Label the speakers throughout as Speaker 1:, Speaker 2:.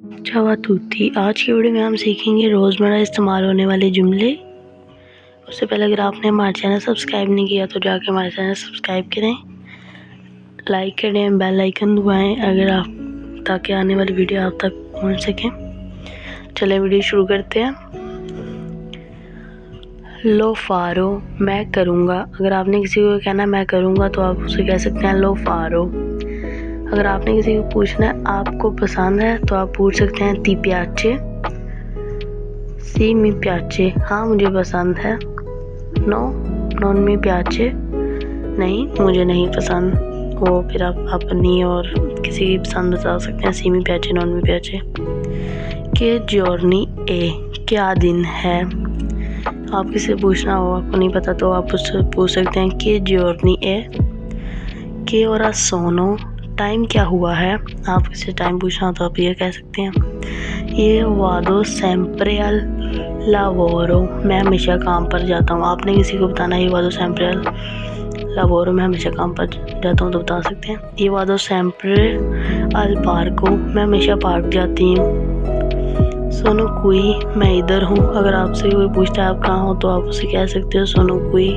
Speaker 1: ciao a tutti। आज की video में हम सीखेंगे रोज़मर्रा इस्तेमाल होने वाले जुमले। उससे पहले अगर आपने हमारा चैनल सब्सक्राइब नहीं किया तो जाके हमारा चैनल सब्सक्राइब करें, लाइक करें, बेल आइकन दबाएं ताकि आने वाली वीडियो आप तक पहुंच सकें। चलें वीडियो शुरू करते हैं। लो फारो, मैं करूँगा। अगर आपने किसी को कहना मैं करूँगा तो आप उसे कह सकते हैं लो फारो। अगर आपने किसी को पूछना है आपको पसंद है तो आप पूछ सकते हैं ती प्याचे, सी मी प्याचे, हाँ मुझे पसंद है। नो नॉन मी प्याचे, नहीं मुझे नहीं पसंद। वो फिर आप अपनी और किसी की पसंद बता सकते हैं, सी मी प्याचे, नॉन मी प्याचे। के जॉर्नी ए, क्या दिन है। आप किसी से पूछना हो आपको नहीं पता तो आप उससे पूछ सकते हैं के जॉर्नी ए। के और सोनो, टाइम क्या हुआ है। आप किसी टाइम पूछना हो तो आप ये कह सकते हैं। ये वादो सेम्प्रे अल लावोरो, मैं हमेशा काम पर जाता हूँ। आपने किसी को बताना ये वादो सेम्प्रे अल लावोरो, मैं हमेशा काम पर जाता हूँ तो बता सकते हैं। ये वादो सेम्प्रे अल पार्को, मैं हमेशा पार्क जाती हूँ। सोनो कुई, मैं इधर हूँ। अगर आपसे कोई पूछता है आप कहाँ हो तो आप उसे कह सकते हो सोनो कुई,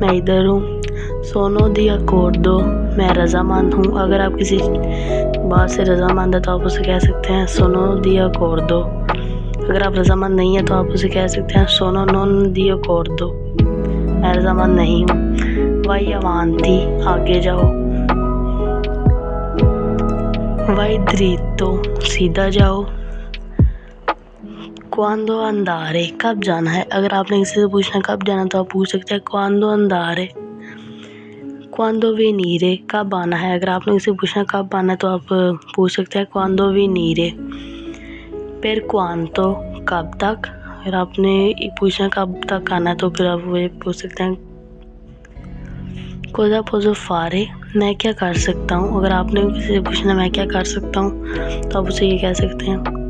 Speaker 1: मैं इधर हूँ। सोनो दी अकॉर्डो, मैं रज़ामंद हूँ। अगर आप किसी बात से रज़ामंद है तो आप उसे कह सकते हैं सोनो दी अकॉर्डो। अगर आप रज़ामंद नहीं है तो आप उसे कह सकते हैं सोनो नॉन दी अकॉर्डो, मैं रज़ामंद नहीं हूँ। वाई अवांती, आगे जाओ। वाई द्रीतो, सीधा जाओ। क्वांदो अंदारे, कब जाना है। अगर आपने किसी से पूछना कब जाना तो आप पूछ सकते हैं क्वांदो अंदारे। क्वांदो वेनीरे, कब आना है। अगर आपने किसी से पूछना कब आना है तो आप पूछ सकते हैं क्वांदो वेनीरे। पर क्वांतो, कब तक। अगर आपने पूछना कब तक आना है तो फिर आप वो पूछ सकते हैं कोजा पोजो फारे, मैं क्या कर सकता हूँ। अगर आपने किसी से पूछना मैं क्या कर सकता हूँ तो आप उसे ये कह सकते हैं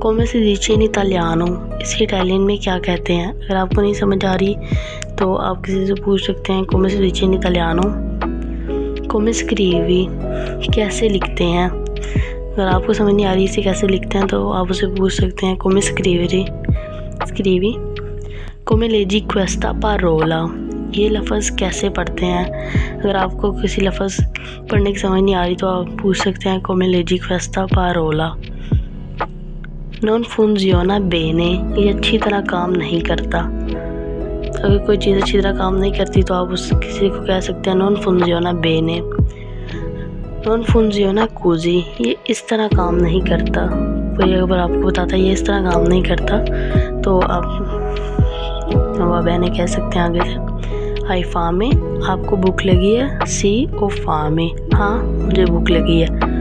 Speaker 1: कोमे सी dice in italiano, इसे इटालियन में क्या कहते हैं। अगर आपको नहीं समझ आ रही तो आप किसी से पूछ सकते हैं कोमे सी dice in italiano। कोमे स्क्रीवी, कैसे लिखते हैं। अगर आपको समझ नहीं आ रही इसे कैसे लिखते हैं तो आप उसे पूछ सकते हैं कोमे स्क्रीवी। कोमे लेजी क्वेस्टा पारोला, ये लफ्ज़ कैसे पढ़ते हैं। अगर आपको किसी लफ्ज़ पढ़ने की समझ नहीं आ रही तो आप पूछ सकते हैं कोमे लेजी क्वेस्टा पारोला। नॉन फंक्शिona बेने, ये अच्छी तरह काम नहीं करता। अगर कोई चीज़ अच्छी तरह काम नहीं करती तो आप उस किसी को कह सकते हैं नॉन फंक्शिona बेने। नॉन फंक्शिona कूजी, ये इस तरह काम नहीं करता। कोई अगर आपको बताता है ये इस तरह काम नहीं करता तो आप वह बेने कह सकते हैं आगे से। आई फामे, आपको भूख लगी है। सी ओ फामे, हाँ मुझे भूख लगी है।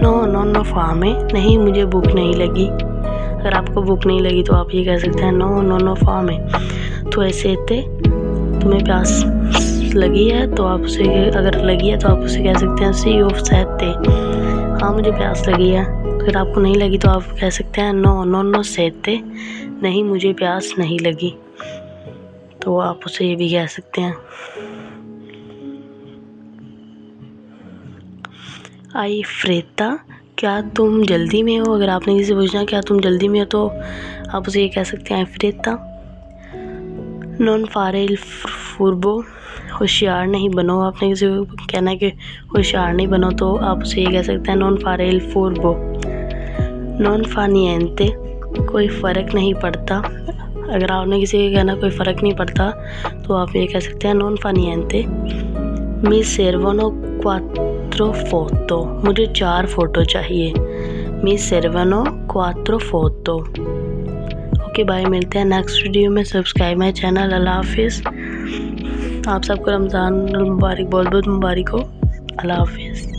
Speaker 1: नो फामे, नहीं मुझे भूख नहीं लगी। अगर आपको भूख नहीं लगी तो आप ये कह सकते हैं नो फामे। तो ऐसे तुम्हें प्यास लगी है तो आप उसे अगर लगी है तो आप उसे कह सकते हैं सी ऑफ सहते, हाँ मुझे प्यास लगी है। अगर आपको नहीं लगी तो आप कह सकते हैं नो सहते, नहीं मुझे प्यास नहीं लगी। तो आप उसे ये भी कह सकते हैं। आई फ्रेता, क्या तुम जल्दी में हो। अगर आपने किसी से पूछना क्या तुम जल्दी में हो तो आप उसे ये कह सकते हैं आई फ्रेता। नॉन फारेल फुर्बो, होशियार नहीं बनो। आपने किसी को कहना है कि होशियार नहीं बनो तो आप उसे ये कह सकते हैं नॉन फारेल फुर्बो। नॉन फानिएंते, कोई फ़र्क नहीं पड़ता। अगर आपने किसी को कहना कोई फ़र्क नहीं पड़ता तो आप ये कह सकते हैं नॉन फानिएंते। मी सेर्वनो क्वात्रो फोटो, मुझे 4 फ़ोटो चाहिए। मी सेर्वनो क्वात्रो फोटो। ओके बाय, मिलते हैं नेक्स्ट वीडियो में। Subscribe my channel. अल्लाह हाफिज़। आप सबको रमज़ान मुबारक, बहुत बहुत मुबारक हो। अल्लाह हाफिज़।